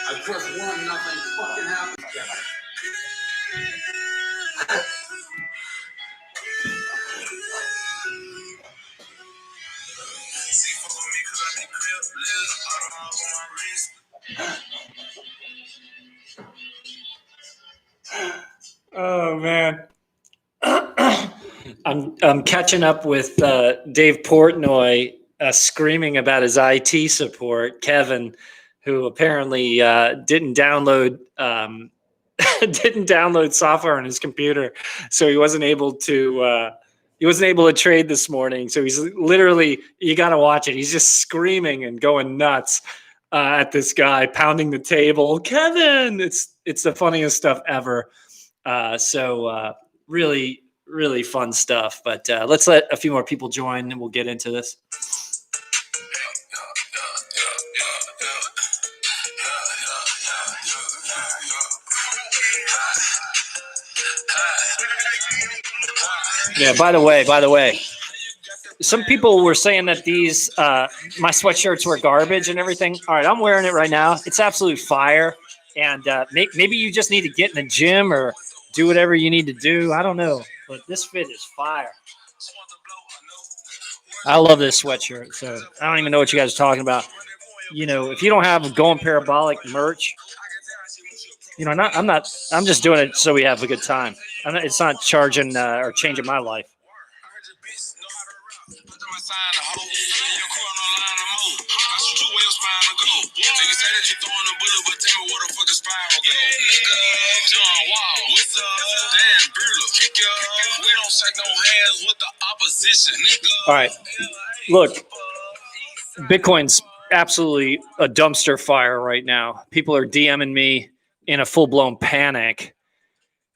I press one, nothing fucking happens. Oh man. I'm catching up with Dave Portnoy screaming about his IT support, Kevin, who apparently didn't download didn't download software on his computer, so he wasn't able to trade this morning. So he's literally, you got to watch it. He's just screaming and going nuts at this guy, pounding the table. Kevin, it's the funniest stuff ever. Really, really fun stuff. But let's let a few more people join and we'll get into this. Yeah, by the way, some people were saying that these my sweatshirts were garbage and everything. All right, I'm wearing it right now. It's absolute fire. And maybe you just need to get in the gym or do whatever you need to do. I don't know, but this fit is fire. I love this sweatshirt. So I don't even know what you guys are talking about. You know, if you don't have Going Parabolic merch, you know, I'm just doing it so we have a good time. It's not charging or changing my life. All right, look, Bitcoin's absolutely a dumpster fire right now. People are DMing me in a full-blown panic.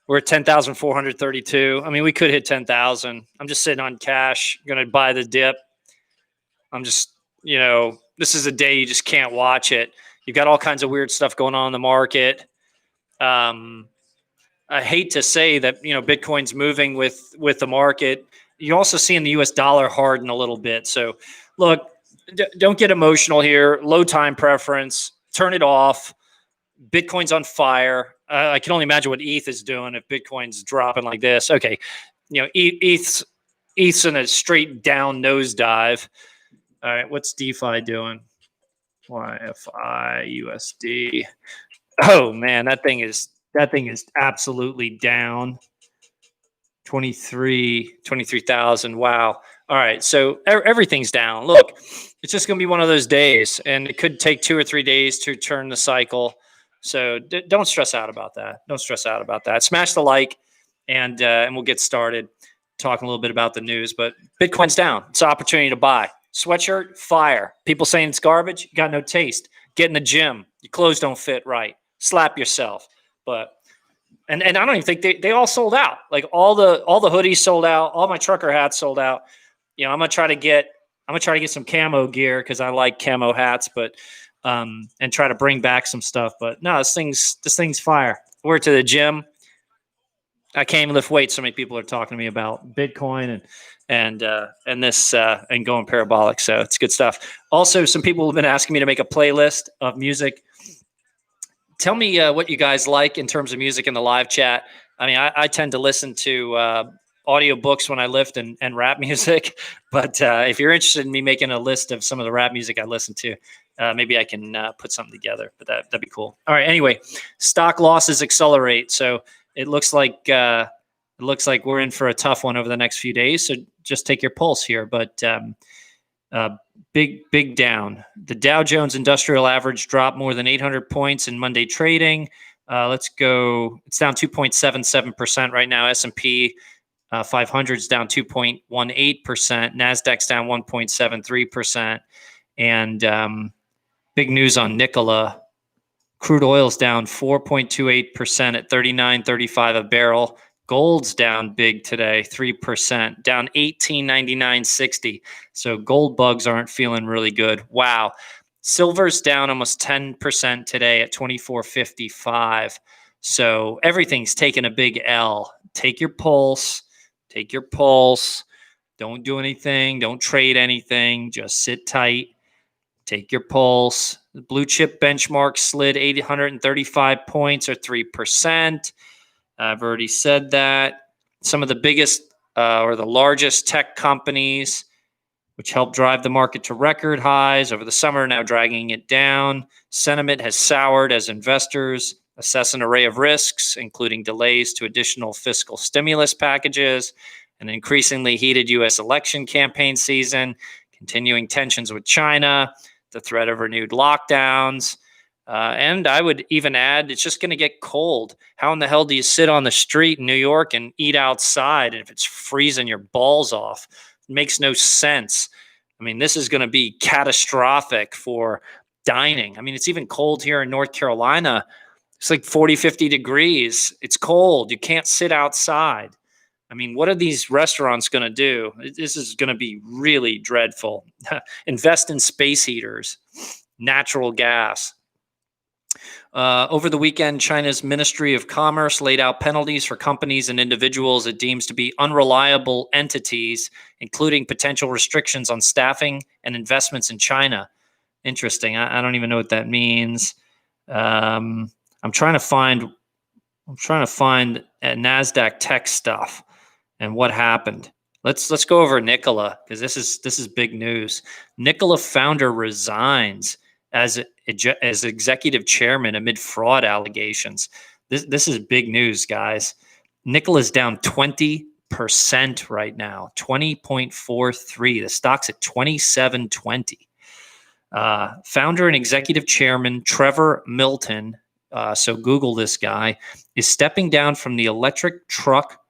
We're at 10,432. I mean, we could hit 10,000. I'm just sitting on cash, going to buy the dip. I'm just, you know, this is a day you just can't watch it. You've got all kinds of weird stuff going on in the market. I hate to say that, you know, Bitcoin's moving with the market. You're also seeing the US dollar harden a little bit. So, look, don't get emotional here. Low time preference. Turn it off. Bitcoin's on fire. I can only imagine what ETH is doing if Bitcoin's dropping like this. Okay, you know, ETH's in a straight down nosedive. All right, what's DeFi doing? YFI USD. Oh man, that thing is absolutely down. 23,000. Wow. All right, so everything's down. Look, it's just going to be one of those days, and it could take 2 or 3 days to turn the cycle. So don't stress out about that. Don't stress out about that. Smash the like, and we'll get started talking a little bit about the news. But Bitcoin's down. It's an opportunity to buy. Sweatshirt, fire. People saying it's garbage. You got no taste. Get in the gym. Your clothes don't fit right. Slap yourself. But and I don't even think they all sold out. Like all the hoodies sold out. All my trucker hats sold out. You know, I'm gonna try to get some camo gear because I like camo hats, but and try to bring back some stuff. But no, this thing's fire. We're to the gym. I can't even lift weights. So many people are talking to me about Bitcoin and this and Going Parabolic. So it's good stuff. Also, some people have been asking me to make a playlist of music. Tell me what you guys like in terms of music in the live chat. I mean, I tend to listen to audiobooks when I lift and rap music. But if you're interested in me making a list of some of the rap music I listen to, maybe I can put something together. But that'd be cool. All right. Anyway, stock losses accelerate. So it looks like we're in for a tough one over the next few days. So just take your pulse here. But big down. The Dow Jones Industrial Average dropped more than 800 points in Monday trading. Let's go. It's down 2.77% right now. S&P 500 is down 2.18%. NASDAQ's down 1.73%. And big news on Nicola. Crude oil's down 4.28% at $39.35 a barrel. Gold's down big today, 3%, down 18.99.60. So gold bugs aren't feeling really good. Wow. Silver's down almost 10% today at 24.55. So everything's taking a big L. Take your pulse. Take your pulse. Don't do anything. Don't trade anything. Just sit tight. Take your pulse. The blue chip benchmark slid 835 points or 3%. I've already said that. Some of the biggest or the largest tech companies, which helped drive the market to record highs over the summer, now dragging it down. Sentiment has soured as investors assess an array of risks, including delays to additional fiscal stimulus packages, an increasingly heated U.S. election campaign season, continuing tensions with China, the threat of renewed lockdowns. And I would even add, it's just going to get cold. How in the hell do you sit on the street in New York and eat outside if it's freezing your balls off? It makes no sense. I mean, this is going to be catastrophic for dining. I mean, it's even cold here in North Carolina. It's like 40, 50 degrees. It's cold. You can't sit outside. I mean, what are these restaurants going to do? This is going to be really dreadful. Invest in space heaters, natural gas. Over the weekend, China's Ministry of Commerce laid out penalties for companies and individuals it deems to be unreliable entities, including potential restrictions on staffing and investments in China. Interesting. I don't even know what that means. I'm trying to find NASDAQ tech stuff and what happened. Let's go over Nicola, because this is big news. Nicola founder resigns as executive chairman amid fraud allegations. This is big news, guys. Nicola's down 20% right now, 20.43. The stock's at 27.20. Founder and executive chairman Trevor Milton, so Google this guy, is stepping down from the electric truck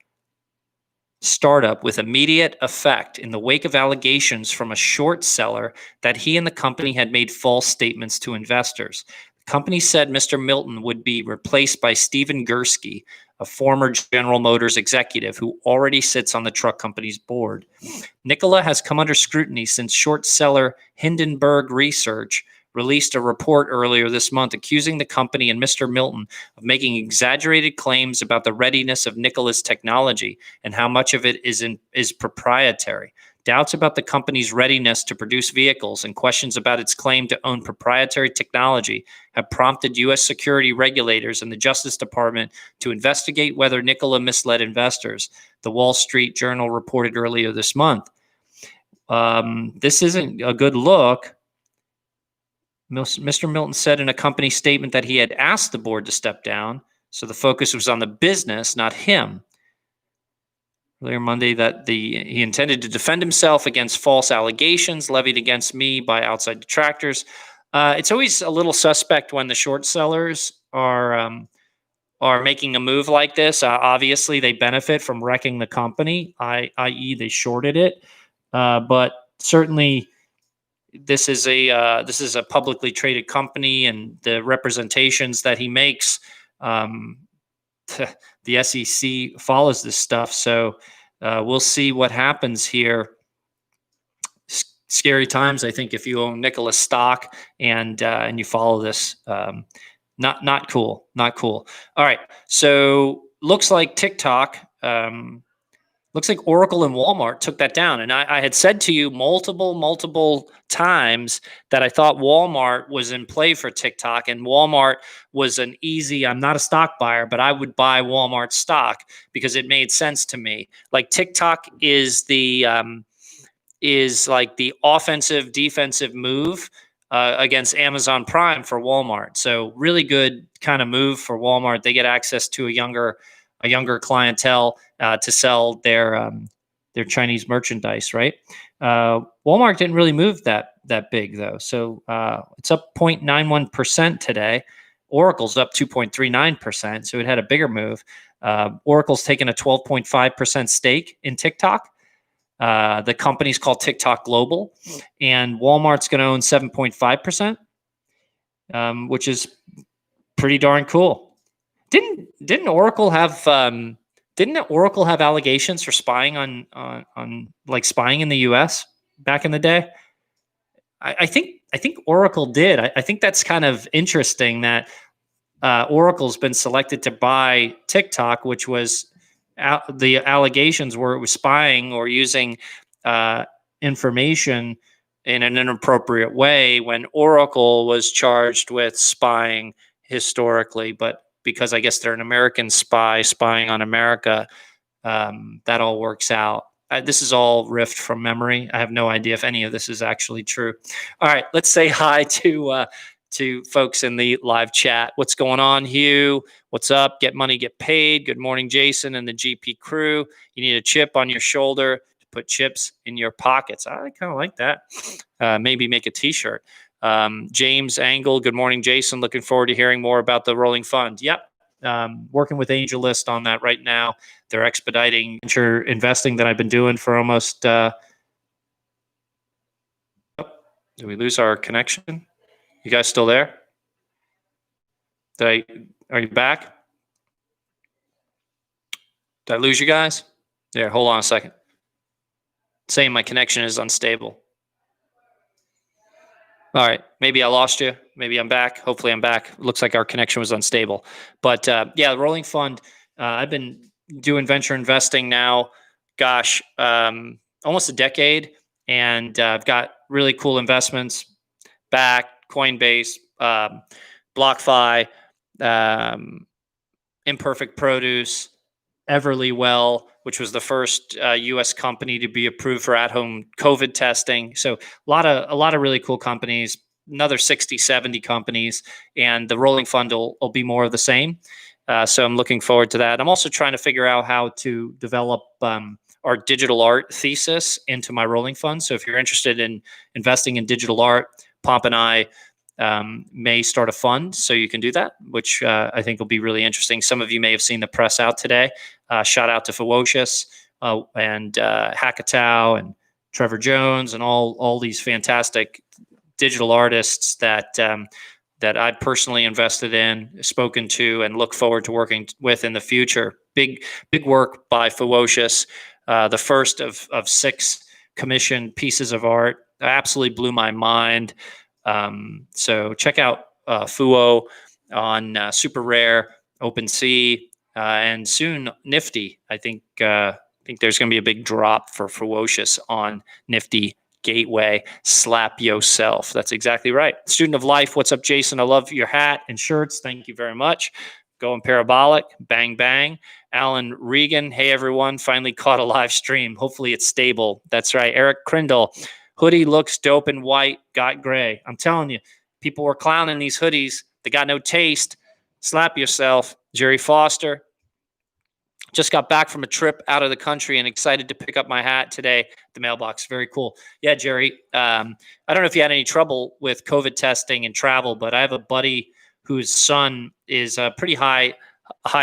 startup with immediate effect in the wake of allegations from a short seller that he and the company had made false statements to investors. The company said Mr. Milton would be replaced by Stephen Gursky, a former General Motors executive who already sits on the truck company's board. Nicola has come under scrutiny since short seller Hindenburg Research released a report earlier this month accusing the company and Mr. Milton of making exaggerated claims about the readiness of Nicola's technology and how much of it is proprietary. Doubts about the company's readiness to produce vehicles and questions about its claim to own proprietary technology have prompted U.S. security regulators and the Justice Department to investigate whether Nicola misled investors, the Wall Street Journal reported earlier this month. This isn't a good look. Mr. Milton said in a company statement that he had asked the board to step down, so the focus was on the business, not him. Earlier Monday, that he intended to defend himself against false allegations levied against me by outside detractors. It's always a little suspect when the short sellers are making a move like this. Obviously, they benefit from wrecking the company, i.e., they shorted it. But certainly, this is a publicly traded company, and the representations that he makes, the SEC follows this stuff. So we'll see what happens here. Scary times, I think, if you own Nicola stock and you follow this. Not cool. Not cool. All right. So looks like TikTok. Looks like Oracle and Walmart took that down. And I had said to you multiple times that I thought Walmart was in play for TikTok, and Walmart was an easy, I'm not a stock buyer, but I would buy Walmart stock because it made sense to me. Like TikTok is like the offensive defensive move against Amazon Prime for Walmart. So really good kind of move for Walmart. They get access to a younger clientele to sell their Chinese merchandise, right? Walmart didn't really move that big though, so it's up 0.91% today. Oracle's up 2.39%, so it had a bigger move. Oracle's taken a 12.5% stake in TikTok. The company's called TikTok Global, and Walmart's going to own 7.5%, which is pretty darn cool. Didn't Oracle have allegations for spying on like spying in the U.S. back in the day? I think Oracle did. I think that's kind of interesting that Oracle's been selected to buy TikTok, which was the allegations were it was spying or using information in an inappropriate way when Oracle was charged with spying historically. But because I guess they're an American spy spying on America, that all works out. This is all riffed from memory. I have no idea if any of this is actually true. All right, let's say hi to folks in the live chat. What's going on, Hugh? What's up? Get money, get paid. Good morning, Jason and the GP crew. You need a chip on your shoulder to put chips in your pockets. I kind of like that. Maybe make a T-shirt. James Angle. Good morning, Jason. Looking forward to hearing more about the rolling fund. Yep. Working with AngelList on that right now. They're expediting venture investing that I've been doing for almost. Did we lose our connection? You guys still there? Are you back? Did I lose you guys? There, hold on a second. Saying my connection is unstable. All right, maybe I lost you. Maybe I'm back. Hopefully I'm back. Looks like our connection was unstable. But yeah, the rolling fund, I've been doing venture investing now, gosh, almost a decade. And I've got really cool investments, Back, Coinbase, BlockFi, Imperfect Produce, Everlywell, which was the first U.S. company to be approved for at-home COVID testing. So a lot of really cool companies, another 60, 70 companies, and the rolling fund will be more of the same. So I'm looking forward to that. I'm also trying to figure out how to develop our digital art thesis into my rolling fund. So if you're interested in investing in digital art, Pomp and I may start a fund, so you can do that, which I think will be really interesting. Some of you may have seen the press out today. Shout out to Fewocious and Hackatow and Trevor Jones and all these fantastic digital artists that I personally invested in, spoken to, and look forward to working with in the future. Big work by Fewocious, the first of 6 commissioned pieces of art. Absolutely blew my mind. So check out Fuwo on Super Rare, OpenSea, and soon Nifty. I think there's going to be a big drop for Fewocious on Nifty Gateway. Slap yourself. That's exactly right. Student of Life. What's up, Jason? I love your hat and shirts. Thank you very much. Going Parabolic. Bang, bang. Alan Regan. Hey, everyone. Finally caught a live stream. Hopefully it's stable. That's right. Eric Crindle. Hoodie looks dope in white, got gray. I'm telling you, people were clowning these hoodies. They got no taste. Slap yourself. Jerry Foster. Just got back from a trip out of the country and excited to pick up my hat today. The mailbox. Very cool. Yeah, Jerry. I don't know if you had any trouble with COVID testing and travel, but I have a buddy whose son is a pretty high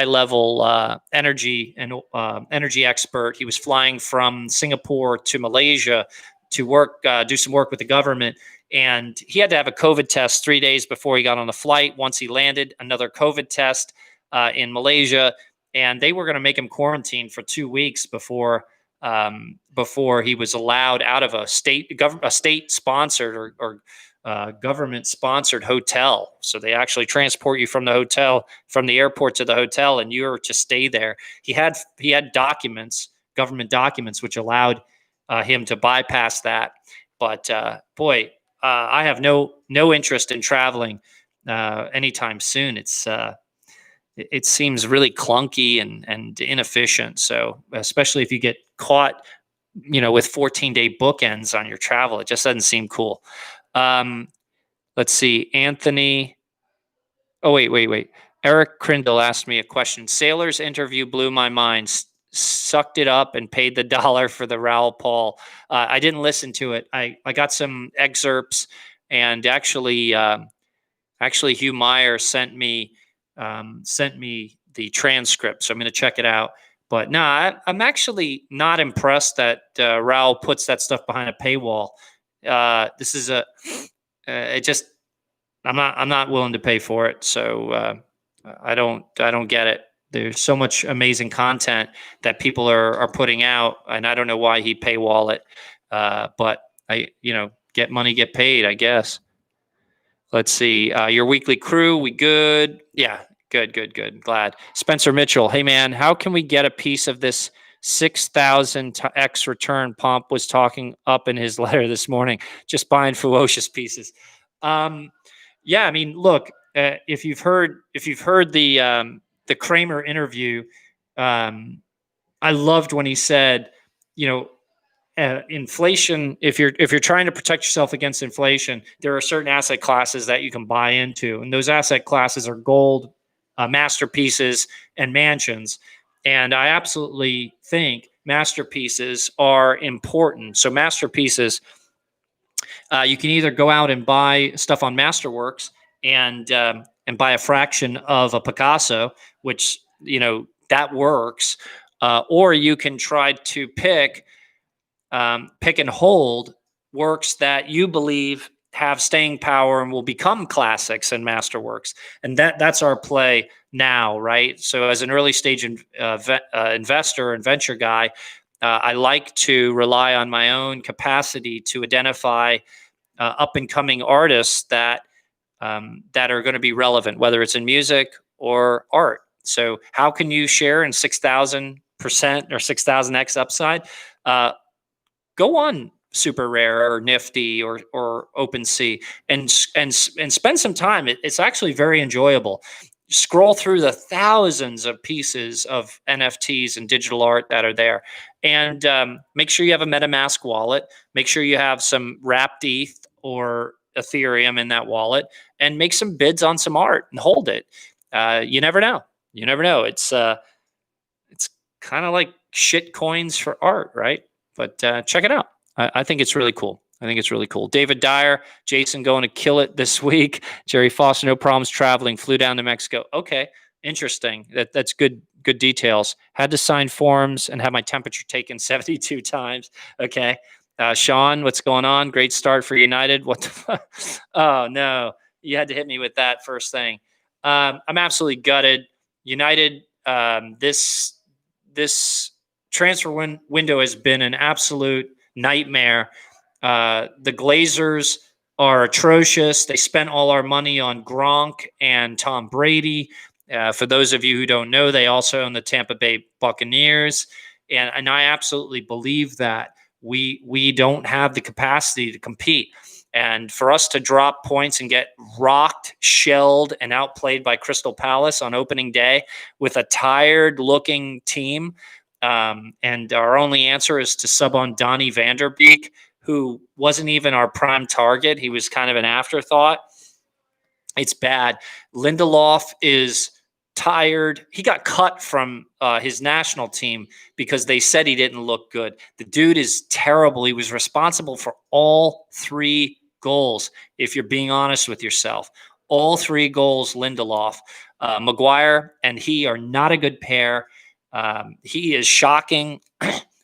level energy expert. He was flying from Singapore to Malaysia to work, do some work with the government. And he had to have a COVID test 3 days before he got on the flight. Once he landed, another COVID test in Malaysia. And they were going to make him quarantine for 2 weeks before he was allowed out of a state sponsored or government sponsored hotel. So they actually transport you from the airport to the hotel, and you're to stay there. He had documents, government documents, which allowed him to bypass that. But boy, I have no interest in traveling anytime soon. It seems really clunky and inefficient. So especially if you get caught, with 14-day bookends on your travel, it just doesn't seem cool. Let's see, Anthony. Oh, wait. Eric Crindle asked me a question. Sailor's interview blew my mind. Sucked it up and paid the $1 for the Raoul Paul. I didn't listen to it. I got some excerpts, and actually Hugh Meyer sent me the transcript, so I'm going to check it out. But no, I'm actually not impressed that Raoul puts that stuff behind a paywall. This is I'm not willing to pay for it. So I don't get it. There's so much amazing content that people are putting out, and I don't know why he paywall it. But get money, get paid, I guess. Let's see. Your weekly crew, we good? Yeah, good. Glad. Spencer Mitchell. Hey man, how can we get a piece of this 6,000x return. Pomp was talking up in his letter this morning, just buying ferocious pieces. Yeah, I mean, look, if you've heard the Kramer interview, I loved when he said, you know, inflation. If you're trying to protect yourself against inflation, there are certain asset classes that you can buy into, and those asset classes are gold, masterpieces, and mansions. And I absolutely think masterpieces are important. So masterpieces, you can either go out and buy stuff on Masterworks and buy a fraction of a Picasso, which that works, or you can try to pick and hold works that you believe have staying power and will become classics and masterworks. And that's our play now, right? So as an early stage investor and venture guy, I like to rely on my own capacity to identify up and coming artists that are going to be relevant, whether it's in music or art. So how can you share in 6,000% or 6,000x upside? Go on Super Rare or Nifty or OpenSea and spend some time. It's actually very enjoyable. Scroll through the thousands of pieces of NFTs and digital art that are there, and make sure you have a MetaMask wallet. Make sure you have some wrapped ETH or Ethereum in that wallet, and make some bids on some art and hold it. You never know. You never know. It's kind of like shit coins for art, right? But check it out. I think it's really cool. David Dyer, Jason going to kill it this week. Jerry Foster, no problems traveling, flew down to Mexico. Okay, interesting. That's good details. Had to sign forms and have my temperature taken 72 times. Okay. Sean, what's going on? Great start for United. What the fuck? Oh, no. You had to hit me with that first thing. I'm absolutely gutted. United, this transfer window has been an absolute nightmare. The Glazers are atrocious. They spent all our money on Gronk and Tom Brady. For those of you who don't know, they also own the Tampa Bay Buccaneers. And I absolutely believe that we don't have the capacity to compete. And for us to drop points and get rocked, shelled, and outplayed by Crystal Palace on opening day with a tired-looking team, and our only answer is to sub on Donnie van der Beek, who wasn't even our prime target. He was kind of an afterthought. It's bad. Lindelof is tired. He got cut from his national team because they said he didn't look good. The dude is terrible. He was responsible for all 3 goals, if you're being honest with yourself. All 3 goals, Lindelof. Maguire and he are not a good pair. He is shocking.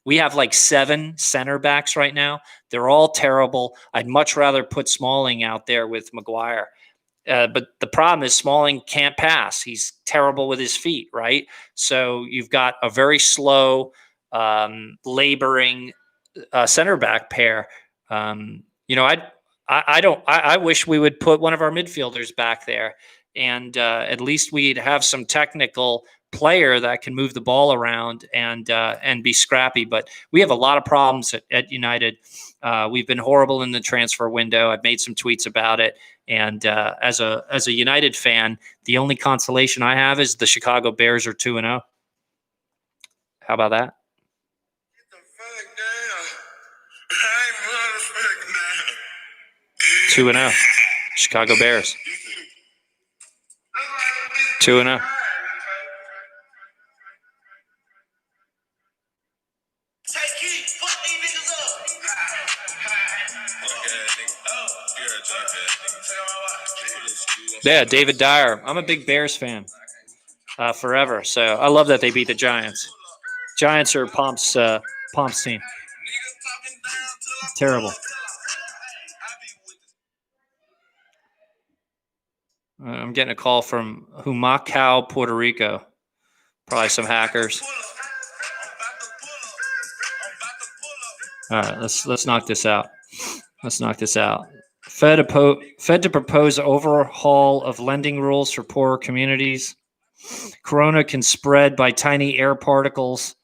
We have like 7 center backs right now. They're all terrible. I'd much rather put Smalling out there with Maguire. But the problem is Smalling can't pass. He's terrible with his feet, right? So you've got a very slow, laboring center back pair. I wish we would put one of our midfielders back there, and at least we'd have some technical player that can move the ball around and be scrappy. But we have a lot of problems at United. We've been horrible in the transfer window. I've made some tweets about it. And as a United fan, the only consolation I have is the Chicago Bears are 2-0. How about that? 2-0. Chicago Bears. 2-0. Yeah, David Dyer. I'm a big Bears fan forever. So I love that they beat the Giants. Giants are Pomp's team. Terrible. I'm getting a call from Humacao, Puerto Rico. Probably some hackers. All right, let's knock this out. Fed to propose overhaul of lending rules for poorer communities. Corona can spread by tiny air particles.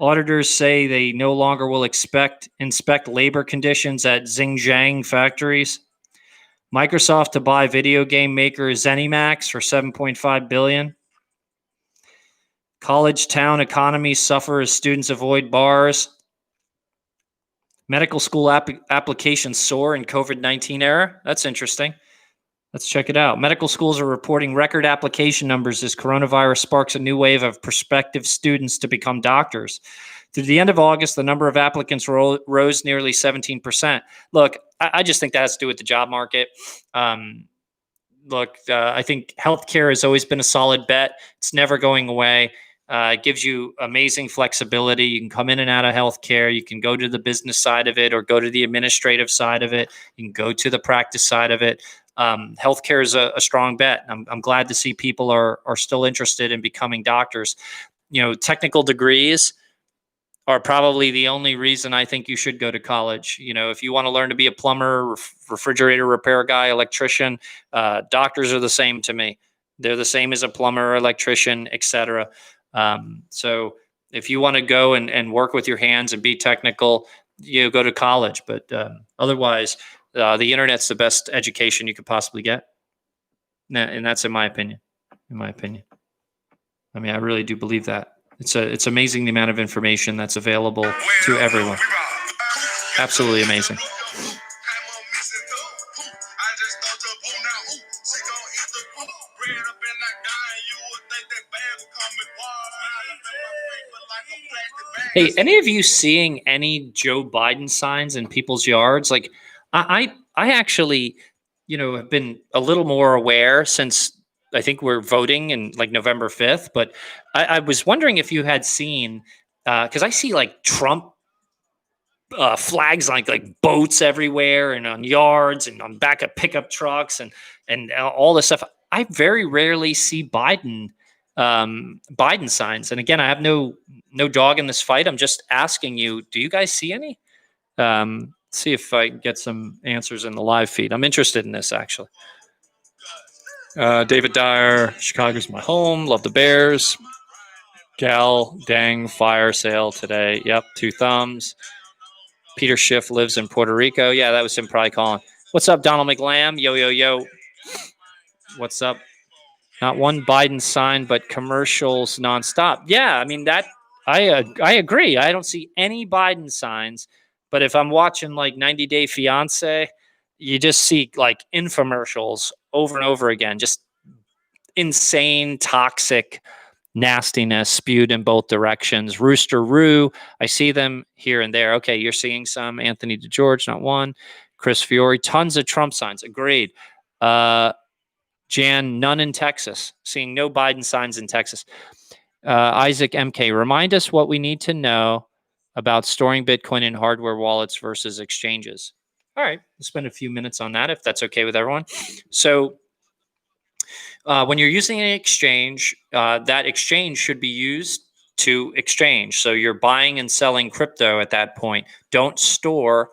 Auditors say they no longer will inspect labor conditions at Xinjiang factories. Microsoft to buy video game maker ZeniMax for $7.5 billion. College town economy suffer as students avoid bars. Medical school applications soar in COVID-19 era. That's interesting. Let's check it out. Medical schools are reporting record application numbers as coronavirus sparks a new wave of prospective students to become doctors. Through the end of August, the number of applicants rose nearly 17%. Look, I just think that has to do with the job market. I think healthcare has always been a solid bet. It's never going away. It gives you amazing flexibility. You can come in and out of healthcare. You can go to the business side of it or go to the administrative side of it. You can go to the practice side of it. Healthcare is a strong bet. I'm glad to see people are still interested in becoming doctors. Technical degrees are probably the only reason I think you should go to college. If you want to learn to be a plumber, refrigerator repair guy, electrician, doctors are the same to me. They're the same as a plumber, electrician, etc. So if you want to go and work with your hands and be technical, go to college. But otherwise, the internet's the best education you could possibly get. And that's in my opinion. I mean, I really do believe that. It's amazing the amount of information that's available to everyone. Absolutely amazing. Hey, any of you seeing any Joe Biden signs in people's yards? Like, I actually, have been a little more aware since I think we're voting in like November 5th. But I was wondering if you had seen, because I see like Trump flags like boats everywhere and on yards and on back of pickup trucks and all this stuff. I very rarely see Biden signs. And again, I have no dog in this fight. I'm just asking you, do you guys see any? See if I can get some answers in the live feed. I'm interested in this actually. David Dyer, Chicago's my home. Love the Bears. Gal Dang fire sale today. Yep, 2 thumbs. Peter Schiff lives in Puerto Rico. Yeah, that was him probably calling. What's up, Donald McLam? Yo, yo, yo. What's up? Not one Biden sign, but commercials nonstop. Yeah, I mean, that I agree. I don't see any Biden signs, but if I'm watching like 90 Day Fiance, you just see like infomercials over and over again, just insane, toxic nastiness spewed in both directions. Rooster Roo, I see them here and there. Okay, you're seeing some. Anthony DeGeorge, not one. Chris Fiore, tons of Trump signs. Agreed. Jan, none in Texas. Seeing no Biden signs in Texas. Isaac MK, remind us what we need to know about storing Bitcoin in hardware wallets versus exchanges. All right, we'll spend a few minutes on that if that's okay with everyone. So when you're using an exchange, that exchange should be used to exchange. So you're buying and selling crypto at that point. Don't store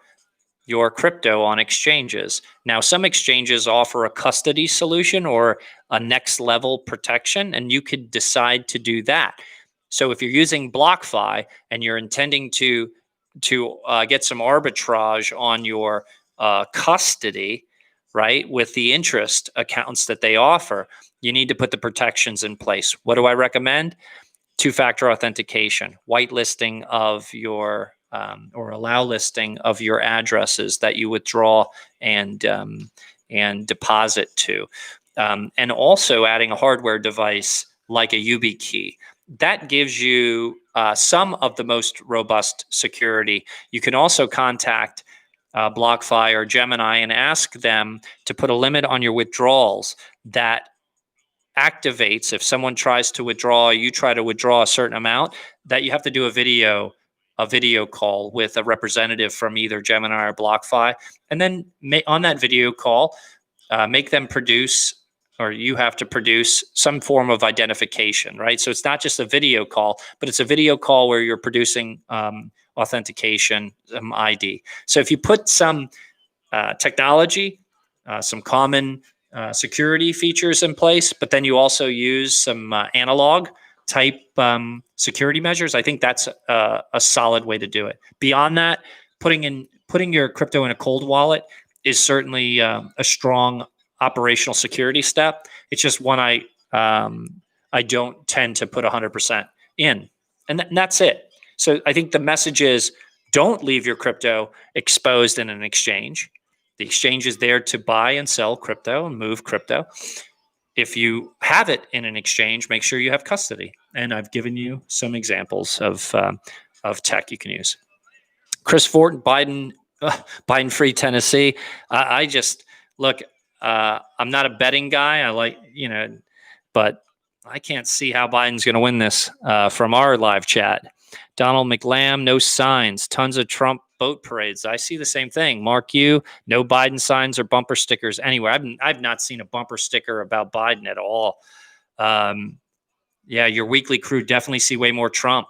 your crypto on exchanges. Now, some exchanges offer a custody solution or a next level protection, and you could decide to do that. So if you're using BlockFi and you're intending to get some arbitrage on your custody, right, with the interest accounts that they offer, you need to put the protections in place. What do I recommend? 2-factor authentication, whitelisting of your or allow listing of your addresses that you withdraw and deposit to, and also adding a hardware device like a YubiKey. That gives you some of the most robust security. You can also contact BlockFi or Gemini and ask them to put a limit on your withdrawals that activates if someone tries to withdraw, you try to withdraw a certain amount, that you have to do a video call with a representative from either Gemini or BlockFi. And then on that video call, make them produce, or you have to produce some form of identification, right? So it's not just a video call, but it's a video call where you're producing authentication, ID. So if you put some technology, some common security features in place, but then you also use some analog type security measures, I think that's a solid way to do it. Beyond that, putting your crypto in a cold wallet is certainly a strong operational security step. It's just one I don't tend to put 100% in, and that's it. So I think the message is, don't leave your crypto exposed in an exchange. The exchange is there to buy and sell crypto and move crypto. If you have it in an exchange, make sure you have custody. And I've given you some examples of tech you can use. Chris Fort, Biden free Tennessee. I just look. I'm not a betting guy. I like but I can't see how Biden's going to win this from our live chat. Donald McLam, no signs. Tons of Trump boat parades. I see the same thing. Mark you, no Biden signs or bumper stickers anywhere. I've not seen a bumper sticker about Biden at all. Yeah, your weekly crew definitely see way more Trump.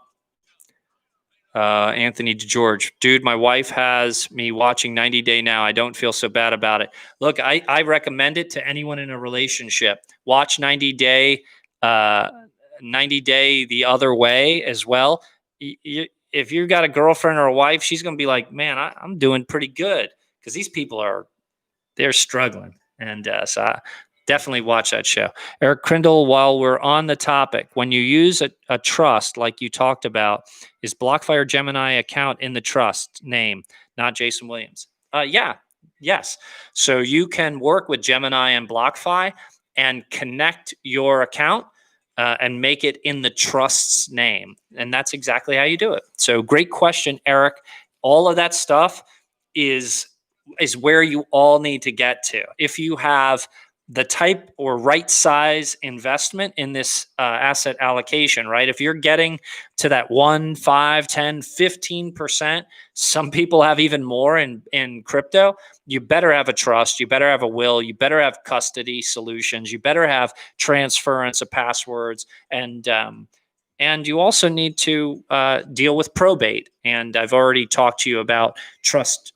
Anthony DeGeorge, dude, my wife has me watching 90 Day Now. I don't feel so bad about it. Look, I recommend it to anyone in a relationship. Watch 90 Day the other way as well. If you've got a girlfriend or a wife, she's going to be like, man, I'm doing pretty good, because these people they're struggling. And so I definitely watch that show. Eric Crindle, while we're on the topic, when you use a trust like you talked about, is BlockFi Gemini account in the trust name, not Jason Williams? Yes. So you can work with Gemini and BlockFi and connect your account and make it in the trust's name. And that's exactly how you do it. So great question, Eric. All of that stuff is where you all need to get to. If you have the type or right size investment in this asset allocation, right? If you're getting to that 1, 5, 10, 15%, some people have even more in crypto, you better have a trust, you better have a will, you better have custody solutions, you better have transference of passwords, and you also need to deal with probate. And I've already talked to you about trust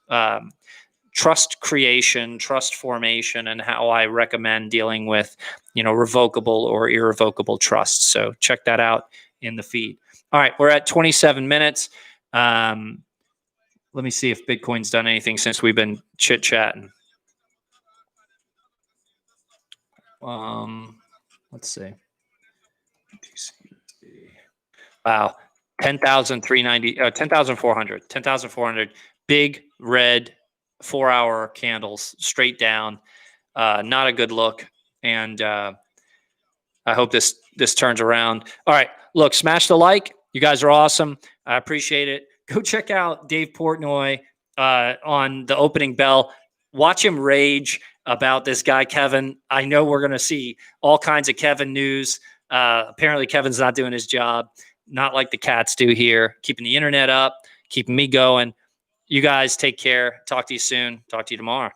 creation, trust formation, and how I recommend dealing with, revocable or irrevocable trusts. So check that out in the feed. All right, we're at 27 minutes. Let me see if Bitcoin's done anything since we've been chit-chatting. Let's see. Wow, 10,400. Big red 4-hour candles straight down. Not a good look. And I hope this turns around. All right, look, smash the like. You guys are awesome. I appreciate it. Go check out Dave Portnoy on the opening bell. Watch him rage about this guy, Kevin. I know we're going to see all kinds of Kevin news. Apparently, Kevin's not doing his job, not like the cats do here, keeping the internet up, keeping me going. You guys take care. Talk to you soon. Talk to you tomorrow.